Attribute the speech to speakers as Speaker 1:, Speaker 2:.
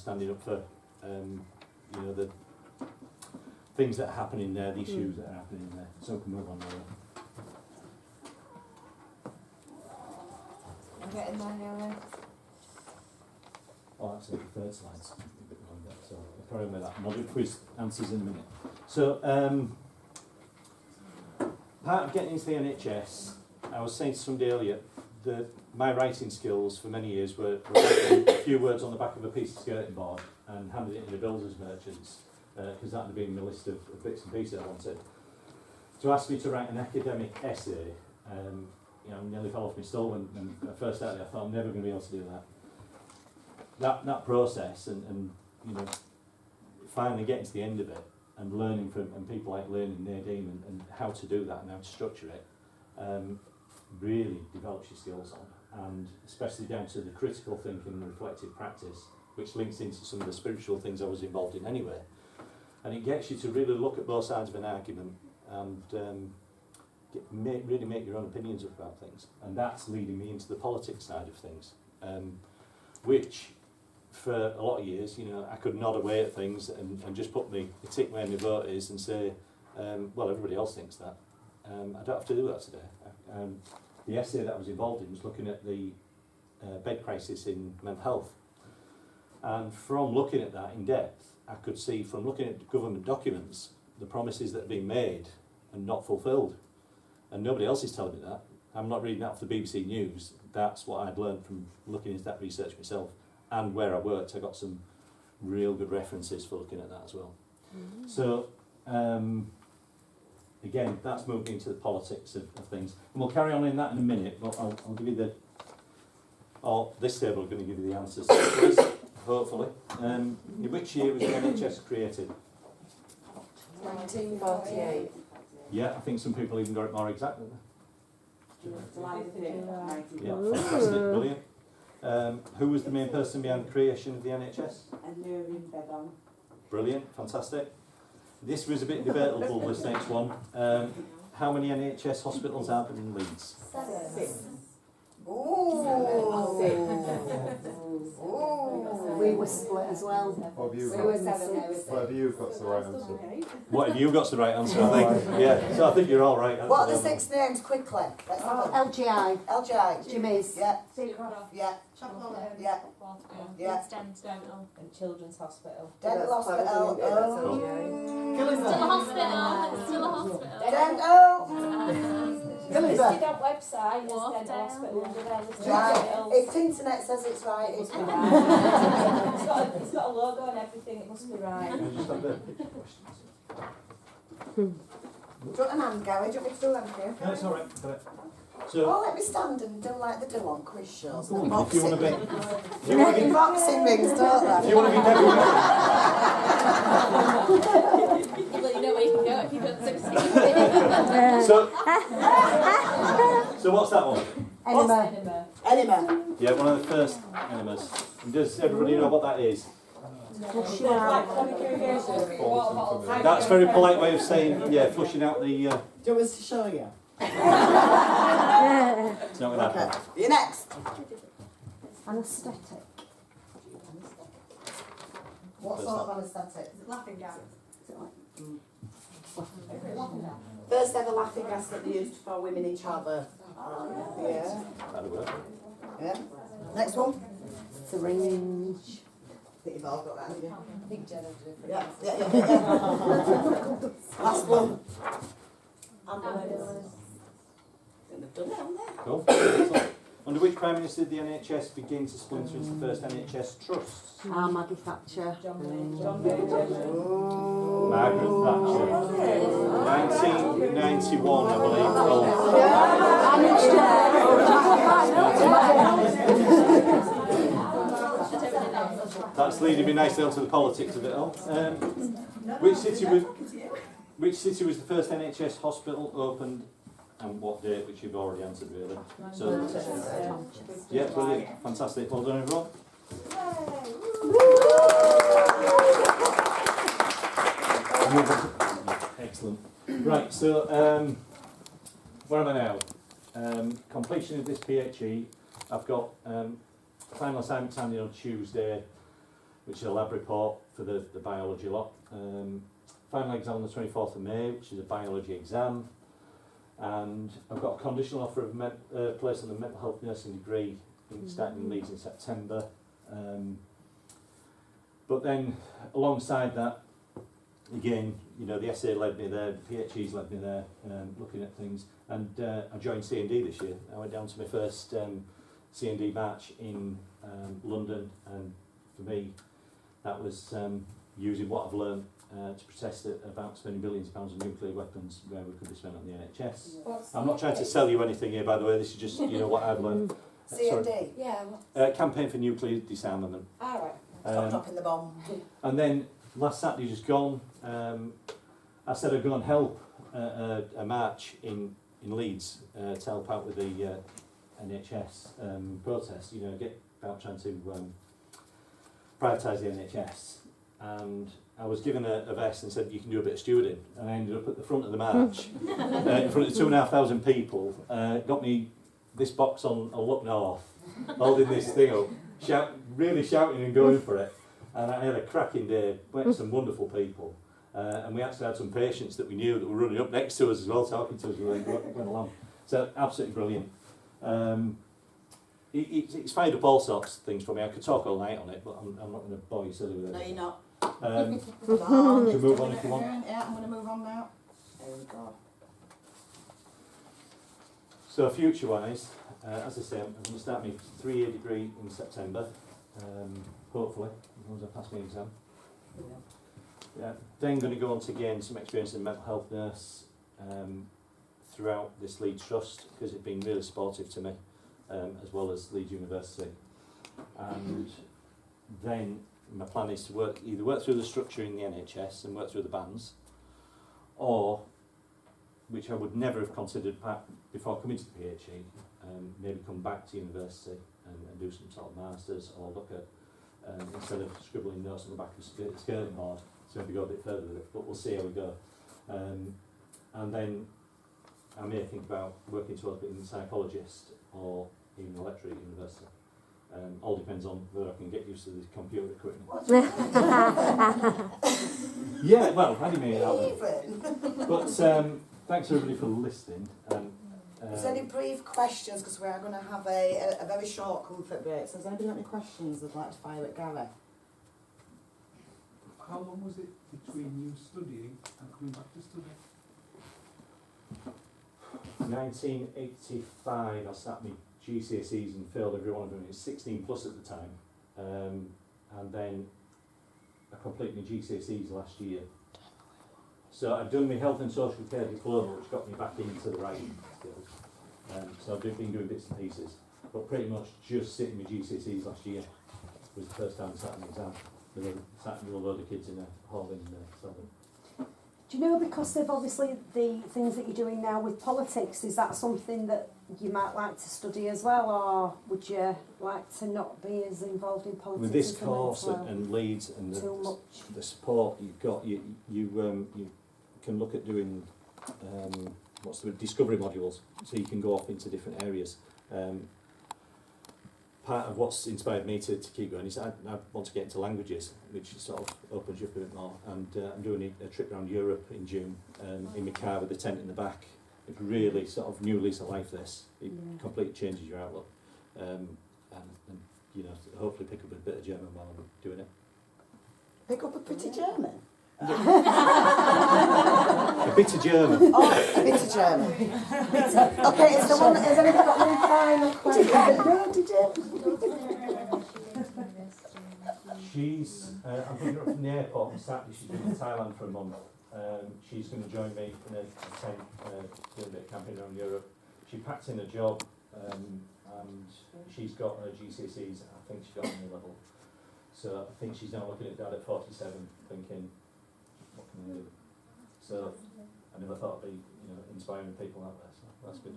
Speaker 1: standing up for you know, the things that are happening there, the issues that are happening there. So we can move on now.
Speaker 2: I'm getting there nearly.
Speaker 1: Oh, that's the third slide. So I'll carry on with that. And I'll do quiz answers in a minute. So, part of getting into the NHS, I was saying to somebody earlier that my writing skills for many years were writing a few words on the back of a piece of skirting board and handing it in the builders merchants, because that had been my list of bits and pieces I wanted. To ask me to write an academic essay, you know, nearly fell off my stool when I first started. I thought I'm never going to be able to do that. That process and you know, finally getting to the end of it and learning from people like Nadine and how to do that and how to structure it, really develops your skills on, and especially down to the critical thinking and reflective practice, which links into some of the spiritual things I was involved in anyway. And it gets you to really look at both sides of an argument and really make your own opinions about things. And that's leading me into the politics side of things, which for a lot of years, you know, I could nod away at things and just put me a tick where my vote is and say, well, everybody else thinks that. I don't have to do that today. The essay that I was involved in was looking at the bed crisis in mental health. And from looking at that in depth, I could see from looking at government documents, the promises that have been made and not fulfilled. And nobody else is telling me that. I'm not reading that off the BBC News. That's what I'd learned from looking into that research myself. And where I worked, I got some real good references for looking at that as well. So, again, that's moving into the politics of things. And we'll carry on in that in a minute, but I'll give you the... Oh, this table is going to give you the answers to this, hopefully. In which year was the NHS created?
Speaker 2: 1948.
Speaker 1: Yeah, I think some people even got it more exact.
Speaker 2: July 5th.
Speaker 1: Yeah, fantastic, brilliant. Who was the main person behind the creation of the NHS? Brilliant, fantastic. This was a bit debatable, this next one. How many NHS hospitals are there in Leeds?
Speaker 2: 6.
Speaker 3: We were split as well.
Speaker 4: What have you
Speaker 2: We
Speaker 4: got?
Speaker 2: were 7.
Speaker 4: What have you got the right answer?
Speaker 1: What have you got the right answer, I think? Yeah, so I think you're all right.
Speaker 5: What are the 6 names quickly? Let's have a
Speaker 3: LGI,
Speaker 5: LGI.
Speaker 3: Jimmy's.
Speaker 5: Yeah,
Speaker 2: Seacroft.
Speaker 5: yeah, yeah, yeah.
Speaker 2: And Children's Hospital.
Speaker 5: Dental Hospital.
Speaker 6: Still a hospital.
Speaker 5: Dental.
Speaker 2: Listed on website as Dental Hospital under there. Listed
Speaker 5: Right.
Speaker 2: hospitals.
Speaker 5: If the internet says it's right, it's right.
Speaker 2: It's got a logo and everything, it must be right.
Speaker 1: Can I just have the questions?
Speaker 5: Do you want an hand, Gary? Do you want me to do them for you?
Speaker 1: No, it's all right. Got it.
Speaker 5: Oh,
Speaker 1: So,
Speaker 5: let me stand and do like they do on quiz shows.
Speaker 1: go
Speaker 5: and
Speaker 1: on, if you want to be,
Speaker 5: boxing. Boxing rings, don't they?
Speaker 1: if you want to be Debbie,
Speaker 6: Well, you know where you can go if you don't succeed.
Speaker 1: so what's that one?
Speaker 3: Enema.
Speaker 5: Enema.
Speaker 1: Yeah, one of the first enemas. And does everybody know what that is?
Speaker 3: Flush you out.
Speaker 1: That's a very polite way of saying, yeah, flushing out the...
Speaker 5: Do you want us to show you?
Speaker 1: it's not going to
Speaker 5: Okay.
Speaker 1: happen.
Speaker 5: You next.
Speaker 3: Anaesthetic.
Speaker 5: What sort of anaesthetic?
Speaker 2: Laughing gas.
Speaker 5: First ever laughing gas that they used for women in childbirth. Yeah.
Speaker 1: That'll work.
Speaker 5: Yeah. Next one.
Speaker 3: Syringe.
Speaker 5: I think you've all got that, haven't you?
Speaker 2: I think Jenna did.
Speaker 5: Yeah, yeah, yeah, yeah. Last one.
Speaker 2: Ambulance.
Speaker 5: They've done it, haven't they?
Speaker 1: Cool. Excellent. Under which Prime Minister did the NHS begin to splinter into the first NHS trusts?
Speaker 3: Maggie Thatcher.
Speaker 2: John Major.
Speaker 1: Margaret Thatcher. 1991, I believe. That's leading me nicely onto the politics of it all. Which city was the first NHS hospital opened, and what date? Which you've already answered, really. So, yeah, brilliant, fantastic. Well done, everyone. Excellent. Right, so where am I now? Completion of this PHE. I've got final assignment handing on Tuesday. which is a lab report for the biology lot. Final exam on the 24th of May, which is a biology exam. And I've got a conditional offer of place on the mental health nursing degree starting in Leeds in September. But then alongside that, again, you know, the SA led me there, the PHE's led me there, looking at things. And I joined C&D this year. I went down to my first C&D march in London, and for me, that was using what I've learned to protest about spending billions of pounds on nuclear weapons where we could be spent on the NHS. I'm not trying to sell you anything here, by the way, this is just, you know, what I've learned.
Speaker 5: C&D.
Speaker 6: Yeah.
Speaker 1: Campaign for nuclear disarmament.
Speaker 5: All right. Stop dropping the bomb.
Speaker 1: And then last Saturday just gone, I said I'd go and help a march in Leeds to help out with the NHS protest, you know, get about trying to privatise the NHS. And I was given a vest and said you can do a bit of stewarding, and I ended up at the front of the march in front of 2,500 people. Got me this box on Look North, holding this thing up, really shouting and going for it. And I had a cracking day, met some wonderful people, and we actually had some patients that we knew that were running up next to us as well, talking to us as we went along. So absolutely brilliant. It's fired up all sorts of things for me. I could talk all night on it, but I'm not going to bore you silly with it.
Speaker 5: No, you're not.
Speaker 1: To move on if you want.
Speaker 5: Yeah, I'm going to move on now. There we go.
Speaker 1: So future-wise, as I say, I'm going to start my 3-year degree in September, hopefully, as long as I pass my exam. Yeah. Then going to go on to gain some experience in mental health nurse throughout this Leeds Trust, because it's been really supportive to me, as well as Leeds University. And then my plan is to either work through the structure in the NHS and work through the bands, or, which I would never have considered before coming to the PHE, maybe come back to university and do some sort of masters, or look at, instead of scribbling notes on the back of a skirting board, so maybe go a bit further with it, but we'll see how we go. And then I may think about working towards being a psychologist or even a lecturer at university. All depends on whether I can get used to the computer equipment. Yeah, well, how do you mean that? But thanks everybody for listening.
Speaker 5: Is there any brief questions? Because we are going to have a very short comfort break. So has anybody got any questions they'd like to fire at Gary?
Speaker 7: How long was it between you studying and coming back to study?
Speaker 1: 1985, I sat my GCSEs and failed every one of them. It was 16 plus at the time. And then I completed my GCSEs last year. So I've done my health and social care diploma, which got me back into the writing skills. So I've been doing bits and pieces. But pretty much just sitting my GCSEs last year was the first time I sat an exam. Sat with a load of kids in a hall in Southern.
Speaker 3: Do you know, because of obviously the things that you're doing now with politics, is that something that you might like to study as well, or would you like to not be as involved in politics?
Speaker 1: With this
Speaker 3: as the
Speaker 1: course
Speaker 3: mental
Speaker 1: and Leeds and
Speaker 3: too much?
Speaker 1: the support you've got, you can look at doing discovery modules, so you can go off into different areas. Part of what's inspired me to keep going is I want to get into languages, which sort of opens you up a bit more. And I'm doing a trip around Europe in June in my car with a tent in the back. It really sort of new lease of life. This it completely changes your outlook, and you know, hopefully pick up a bit of German while I'm doing it.
Speaker 5: Pick up a pretty German.
Speaker 1: A bit of German.
Speaker 5: Oh, a bit of German. Okay, has anybody got one final question?
Speaker 1: She's, I'm picking her up from the airport on Saturday. She's been in Thailand for a month. She's going to join me in a tent, doing a bit of camping around Europe. She packed in a job, and she's got her GCSEs. I think she got on the level. So I think she's now looking at Dad at 47, thinking, what can I do? So I never thought I'd be, inspiring people out there. So that's good.